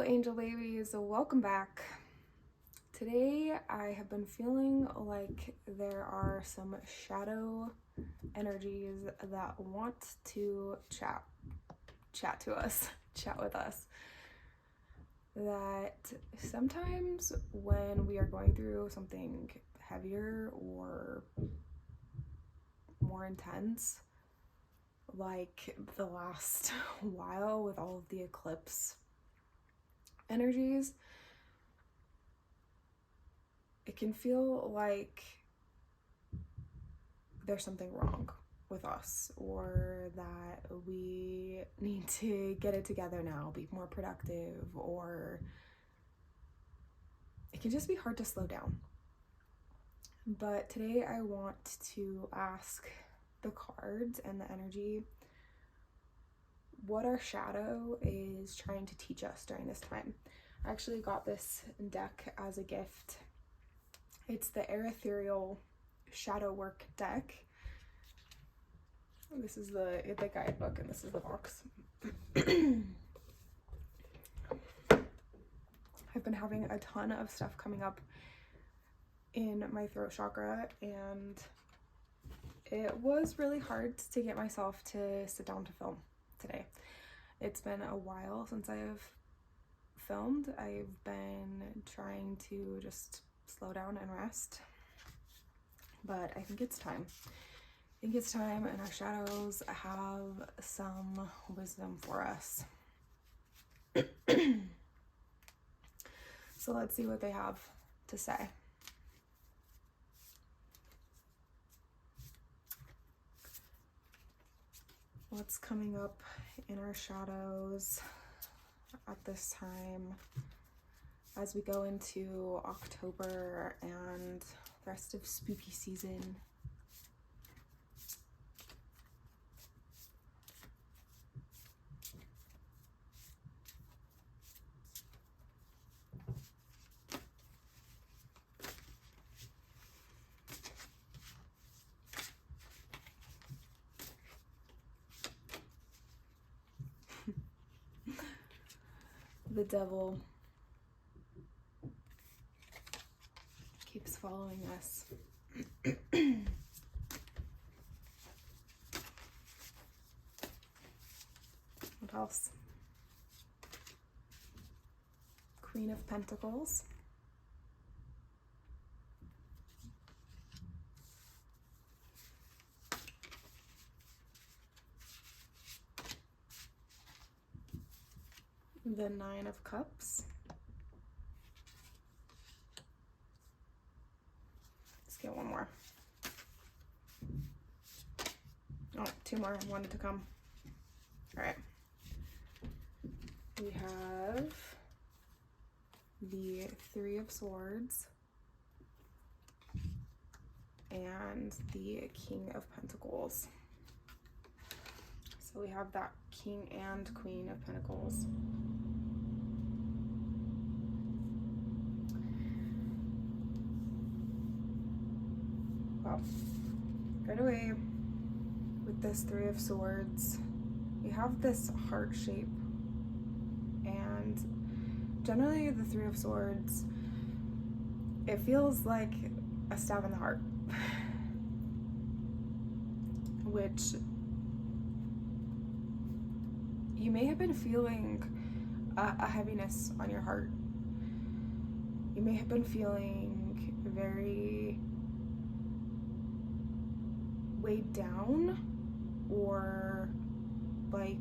Hello angel babies, welcome back. Today I have been feeling like there are some shadow energies that want to chat to us, chat with us. That sometimes when we are going through something heavier or more intense, like the last while with all of the eclipse energies, it can feel like there's something wrong with us, or that we need to get it together now, be more productive, or it can just be hard to slow down. But today I want to ask the cards and the energy what our shadow is trying to teach us during this time. I actually got this deck as a gift. It's the Eretheral Shadow Work deck. This is the guidebook, and this is the box. I've been having a ton of stuff coming up in my throat chakra, and it was really hard to get myself to sit down to film today. It's been a while since I've filmed. I've been trying to just slow down and rest, but I think it's time. And our shadows have some wisdom for us. So let's see what they have to say. What's coming up in our shadows at this time as we go into October and the rest of spooky season? The devil keeps following us. What else? Queen of Pentacles. The Nine of Cups. Let's get one more. Oh, two more wanted to come. All right. We have the Three of Swords and the King of Pentacles. So we have that King and Queen of Pentacles. Well, right away with this Three of Swords, we have this heart shape, and generally the Three of Swords, it feels like a stab in the heart, which you may have been feeling a heaviness on your heart. You may have been feeling very weighed down, or like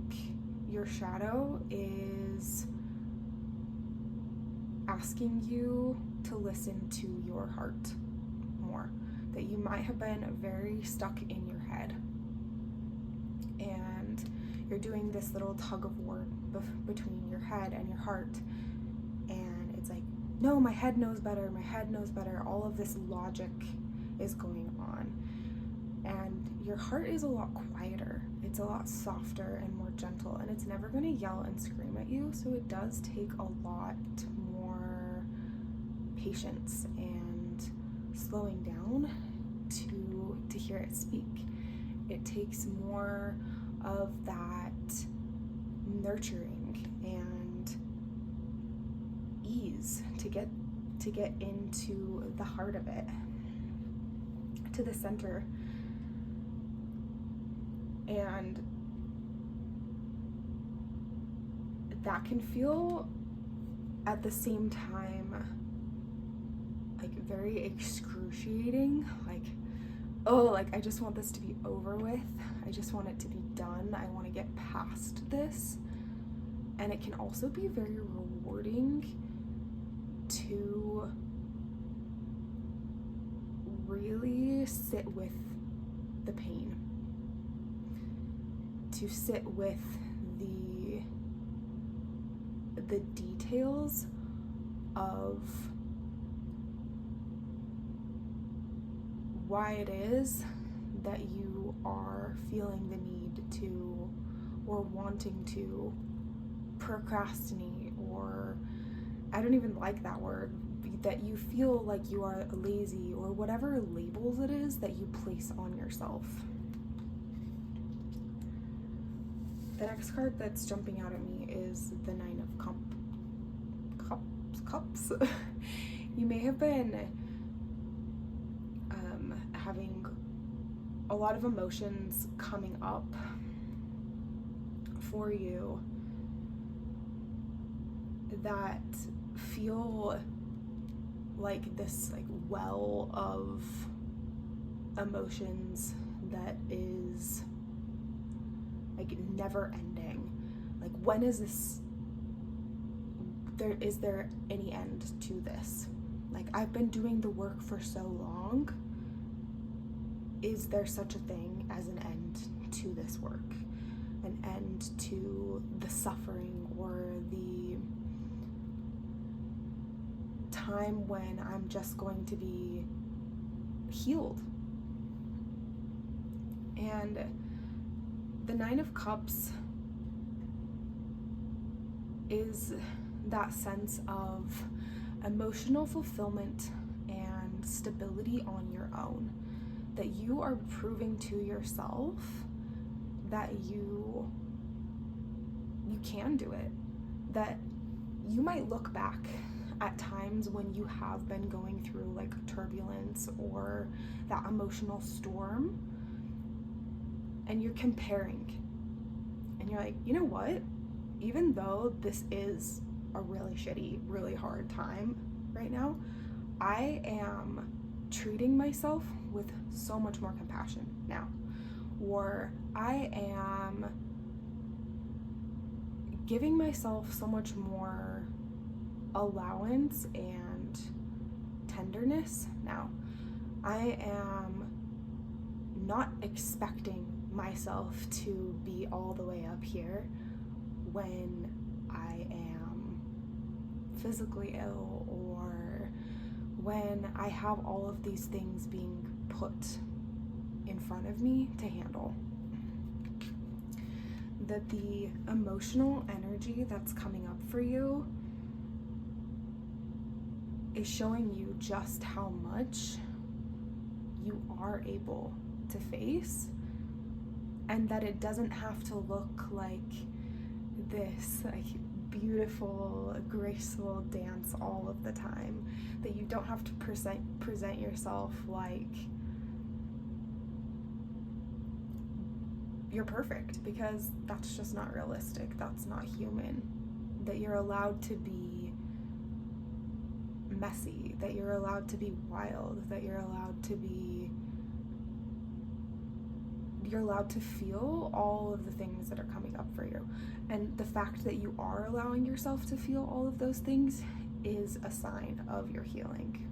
your shadow is asking you to listen to your heart more. That you might have been very stuck in your head, and you're doing this little tug of war between your head and your heart, and it's like, no, my head knows better, all of this logic is going on, and your heart is a lot quieter, it's a lot softer and more gentle, and it's never going to yell and scream at you, so it does take a lot more patience and slowing down to hear it speak. It takes more of that nurturing and ease to get into the heart of it, to the center. And that can feel at the same time like very excruciating, like, oh, like I just want this to be over with. I just want it to be done. I want to get past this. And it can also be very rewarding to really sit with the pain, to sit with the details of why it is that you are feeling the need to, or wanting to, procrastinate, or I don't even like that word, that you feel like you are lazy, or whatever labels it is that you place on yourself. The next card that's jumping out at me is the Nine of Cups. You may have been having a lot of emotions coming up for you that feel like this like well of emotions that is like never ending. Like, when is this, is there any end to this? Like, I've been doing the work for so long. Is there such a thing as an end to this work? An end to the suffering, or the time when I'm just going to be healed? And the Nine of Cups is that sense of emotional fulfillment and stability on your own, that you are proving to yourself that you can do it, that you might look back at times when you have been going through like turbulence or that emotional storm, and you're comparing, and you're like, you know what, even though this is a really shitty, really hard time right now, I am treating myself with so much more compassion now, or I am giving myself so much more allowance and tenderness now. I am not expecting myself to be all the way up here when I am physically ill, or when I have all of these things being put in front of me to handle. That the emotional energy that's coming up for you is showing you just how much you are able to face, and that it doesn't have to look like this like beautiful, graceful dance all of the time, that you don't have to present yourself like you're perfect, because that's just not realistic, that's not human. That you're allowed to be messy, that you're allowed to be wild, that you're allowed to feel all of the things that are coming up for you. And the fact that you are allowing yourself to feel all of those things is a sign of your healing.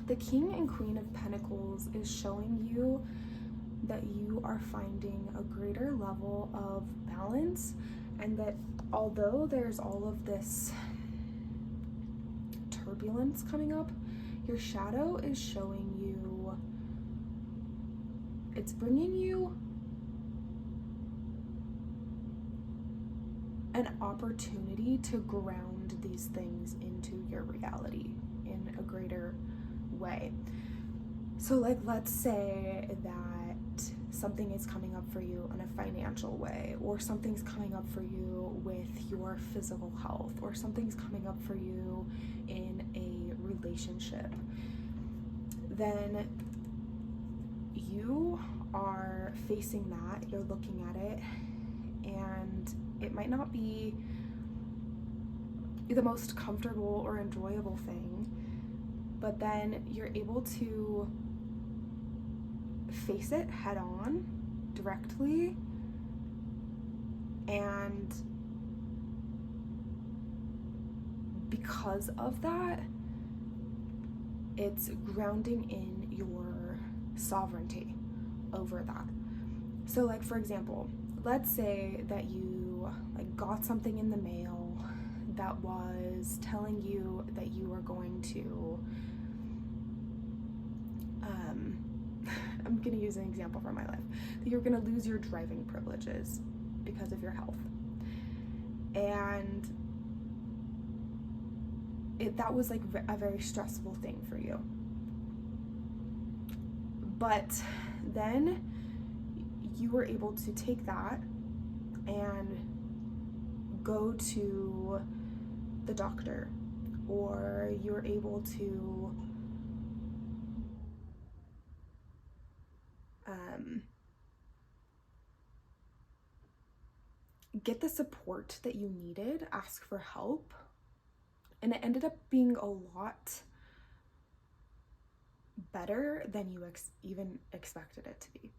The King and Queen of Pentacles is showing you that you are finding a greater level of balance, and that although there's all of this turbulence coming up, your shadow is showing you, it's bringing you an opportunity to ground these things into your reality in a greater way. So like, let's say that something is coming up for you in a financial way, or something's coming up for you with your physical health, or something's coming up for you in a relationship, then you are facing that, you're looking at it, and it might not be the most comfortable or enjoyable thing, but then you're able to face it head on, directly, and because of that, it's grounding in your sovereignty over that. So like, for example, let's say that you like got something in the mail that was telling you that you were going to I'm going to use an example from my life, that you're going to lose your driving privileges because of your health. And that was like a very stressful thing for you. But then you were able to take that and go to the doctor, or you were able to get the support that you needed, ask for help, and it ended up being a lot better than you even expected it to be.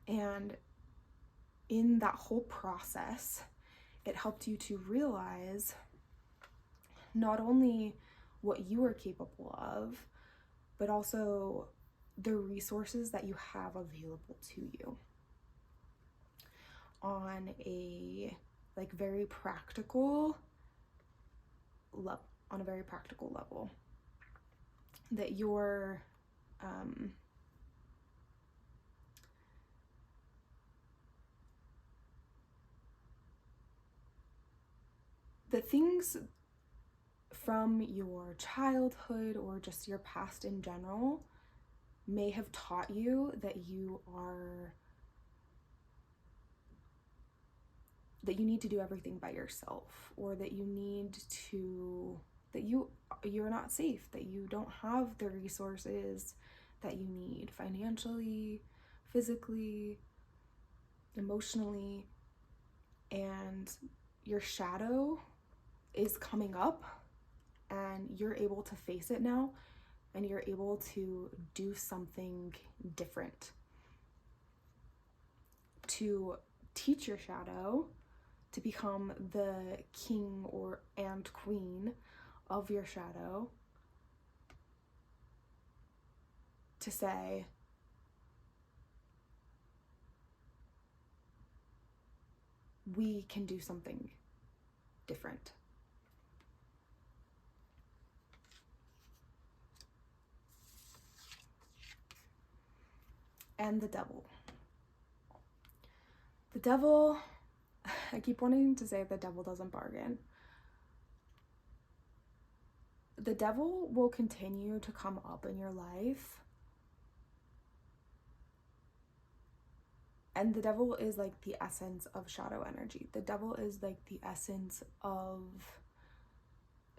And in that whole process, it helped you to realize not only what you are capable of, but also the resources that you have available to you on a like very practical level, that you're the things from your childhood or just your past in general may have taught you that you need to do everything by yourself, or that you're not safe, that you don't have the resources that you need financially, physically, emotionally, and your shadow is coming up and you're able to face it now, and you're able to do something different to teach your shadow to become the king and queen of your shadow, to say, we can do something different. And the devil. The devil, I keep wanting to say the devil doesn't bargain. The devil will continue to come up in your life. And the devil is like the essence of shadow energy. The devil is like the essence of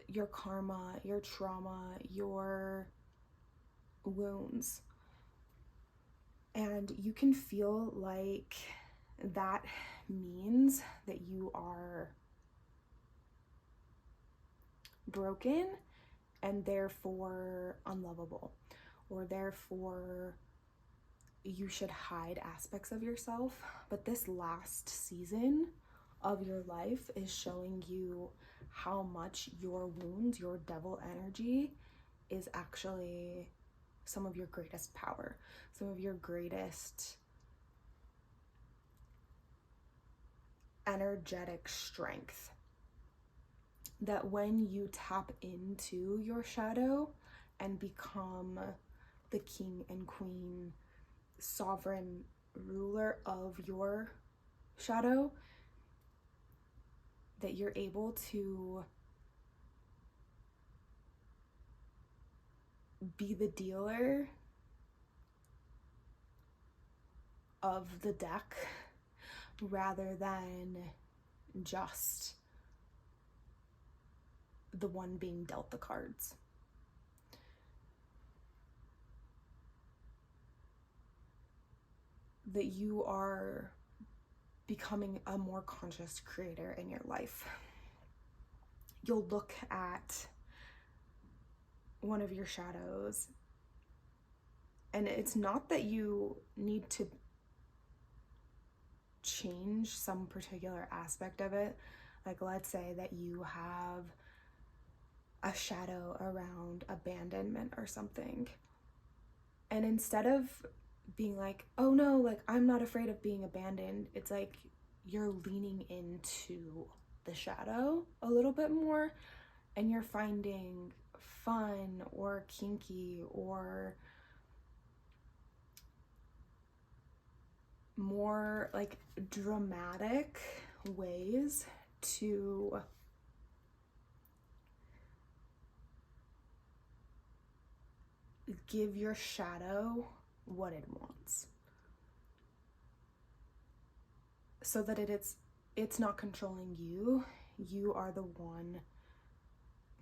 your karma, your trauma, your wounds. And you can feel like that means that you are broken and therefore unlovable, or therefore you should hide aspects of yourself. But this last season of your life is showing you how much your wounds, your devil energy, is actually some of your greatest power, some of your greatest energetic strength. That when you tap into your shadow and become the king and queen, sovereign ruler of your shadow, that you're able to be the dealer of the deck rather than just the one being dealt the cards. That you are becoming a more conscious creator in your life. You'll look at one of your shadows, and it's not that you need to change some particular aspect of it. Like, let's say that you have a shadow around abandonment or something, and instead of being like, oh no, like I'm not afraid of being abandoned, it's like you're leaning into the shadow a little bit more, and you're finding fun or kinky or more like dramatic ways to give your shadow what it wants, so that it's not controlling you. You are the one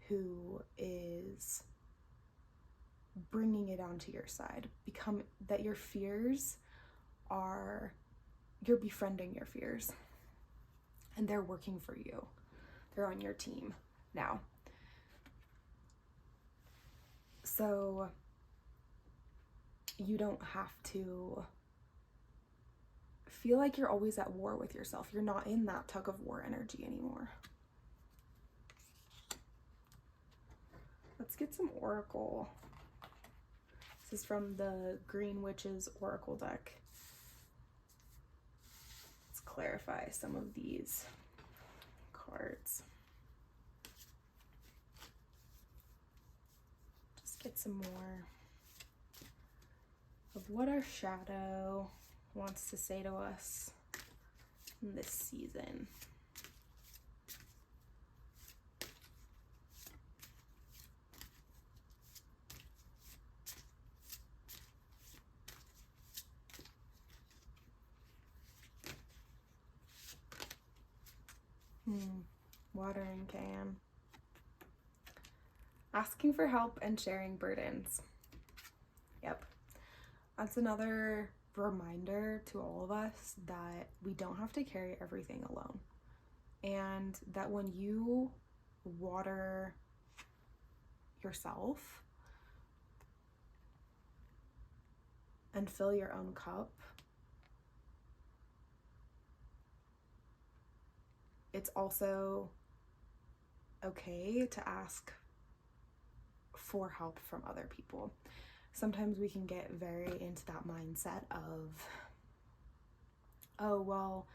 who is bringing it onto your side. That your fears are, you're befriending your fears, and they're working for you. They're on your team now. So you don't have to feel like you're always at war with yourself. You're not in that tug of war energy anymore. Let's get some oracle. This is from the Green Witches Oracle deck. Let's clarify some of these cards. Just get some more of what our shadow wants to say to us in this season. Watering can. Asking for help and sharing burdens. Yep. That's another reminder to all of us that we don't have to carry everything alone. And that when you water yourself and fill your own cup, it's also okay to ask for help from other people. Sometimes we can get very into that mindset of, oh, well,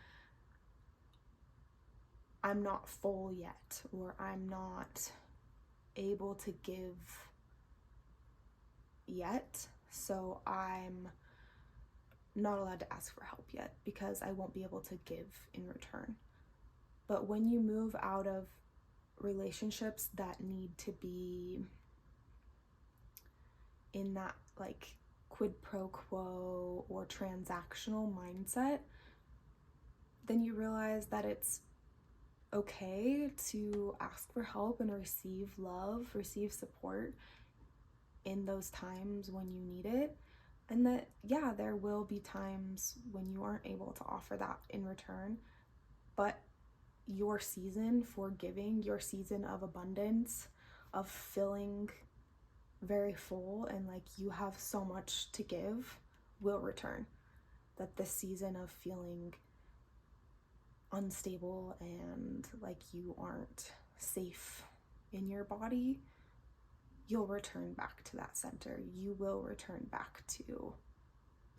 I'm not full yet, or I'm not able to give yet, so I'm not allowed to ask for help yet because I won't be able to give in return. But when you move out of relationships that need to be in that like quid pro quo or transactional mindset, then you realize that it's okay to ask for help and receive love, receive support in those times when you need it. And that, yeah, there will be times when you aren't able to offer that in return, but your season for giving, your season of abundance, of feeling very full and like you have so much to give, will return. That this season of feeling unstable and like you aren't safe in your body, you'll return back to that center. You will return back to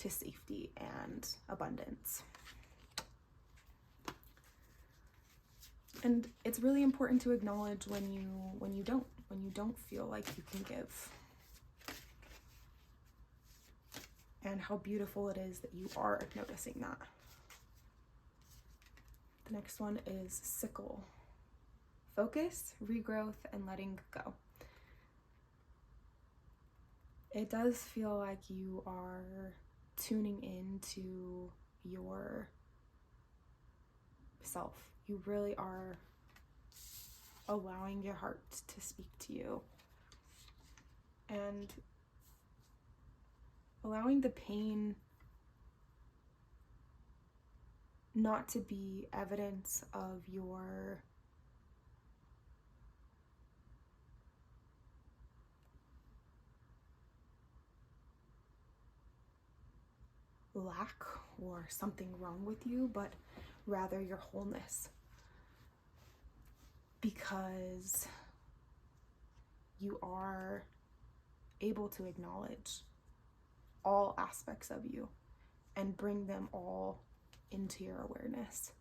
safety and abundance. And it's really important to acknowledge when you don't feel like you can give. And how beautiful it is that you are noticing that. The next one is sickle. Focus, regrowth, and letting go. It does feel like you are tuning into your self. You really are allowing your heart to speak to you and allowing the pain not to be evidence of your lack or something wrong with you, but rather your wholeness. Because you are able to acknowledge all aspects of you and bring them all into your awareness.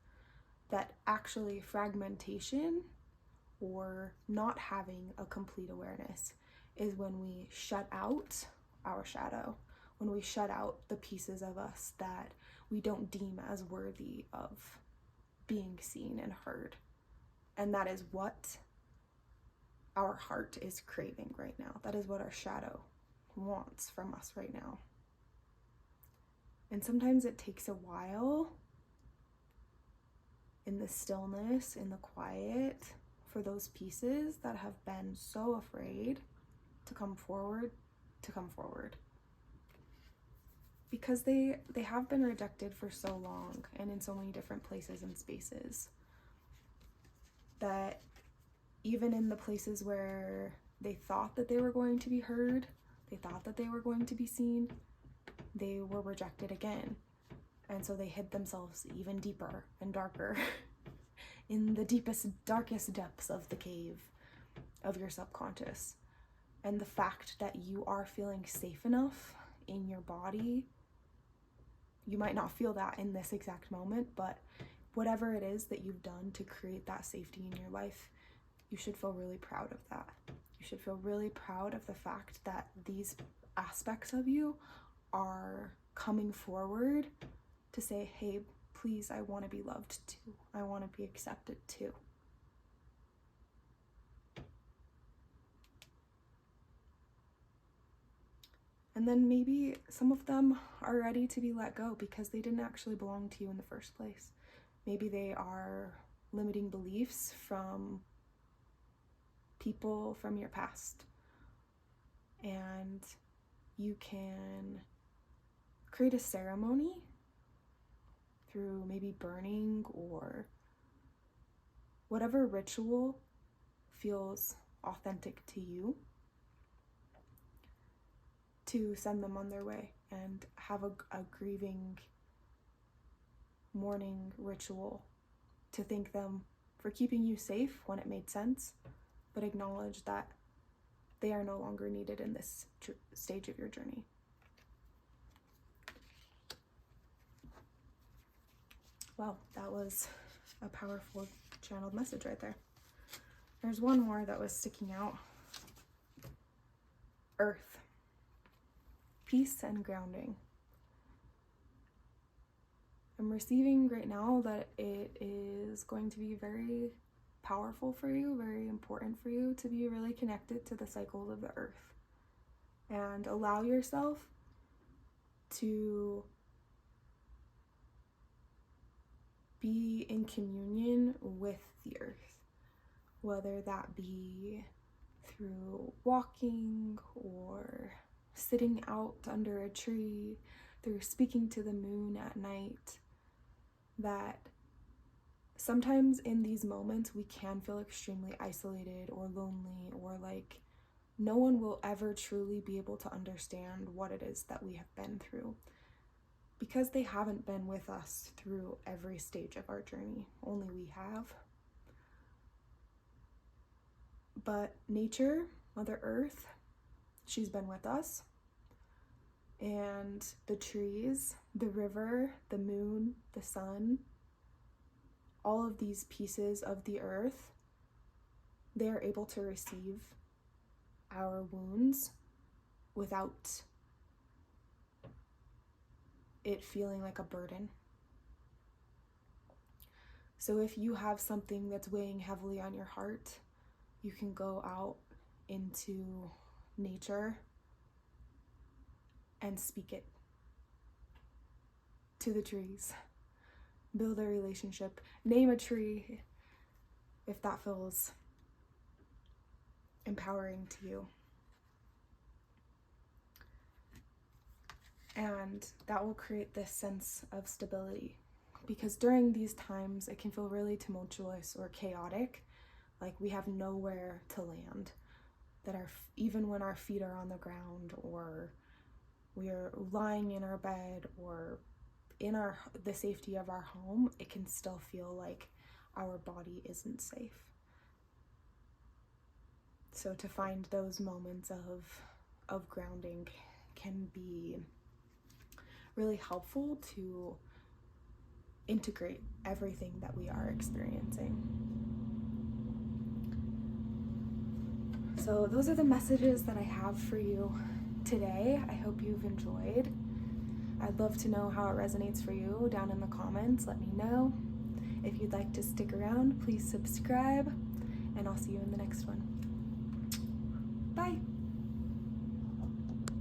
That actually fragmentation or not having a complete awareness is when we shut out our shadow, when we shut out the pieces of us that we don't deem as worthy of being seen and heard. And that is what our heart is craving right now. That is what our shadow wants from us right now. And sometimes it takes a while in the stillness, in the quiet, for those pieces that have been so afraid to come forward, because they have been rejected for so long and in so many different places and spaces, that even in the places where they thought that they were going to be heard, they thought that they were going to be seen, they were rejected again. And so they hid themselves even deeper and darker in the deepest, darkest depths of the cave of your subconscious. And the fact that you are feeling safe enough in your body, you might not feel that in this exact moment, but whatever it is that you've done to create that safety in your life, you should feel really proud of that. You should feel really proud of the fact that these aspects of you are coming forward to say, hey, please, I want to be loved too. I want to be accepted too. And then maybe some of them are ready to be let go because they didn't actually belong to you in the first place. Maybe they are limiting beliefs from people from your past. And you can create a ceremony through maybe burning or whatever ritual feels authentic to you, to send them on their way and have a grieving mourning ritual to thank them for keeping you safe when it made sense, but acknowledge that they are no longer needed in this stage of your journey. Wow, that was a powerful channeled message right there. There's one more that was sticking out. Earth. Peace and grounding. I'm receiving right now that it is going to be very powerful for you, very important for you to be really connected to the cycles of the earth and allow yourself to be in communion with the earth, whether that be through walking or sitting out under a tree, through speaking to the moon at night. That sometimes in these moments we can feel extremely isolated or lonely, or like no one will ever truly be able to understand what it is that we have been through, because they haven't been with us through every stage of our journey. Only we have. But nature, Mother Earth, she's been with us. And the trees, the river, the moon, the sun, all of these pieces of the earth, they are able to receive our wounds without it feeling like a burden. So if you have something that's weighing heavily on your heart, you can go out into nature and speak it to the trees. Build a relationship. Name a tree if that feels empowering to you. And that will create this sense of stability. Because during these times, it can feel really tumultuous or chaotic, like we have nowhere to land. That even when our feet are on the ground, or we are lying in our bed, or in the safety of our home, it can still feel like our body isn't safe. So to find those moments of grounding can be really helpful to integrate everything that we are experiencing. So those are the messages that I have for you today. I hope you've enjoyed. I'd love to know how it resonates for you down in the comments. Let me know. If you'd like to stick around, please subscribe, and I'll see you in the next one. Bye.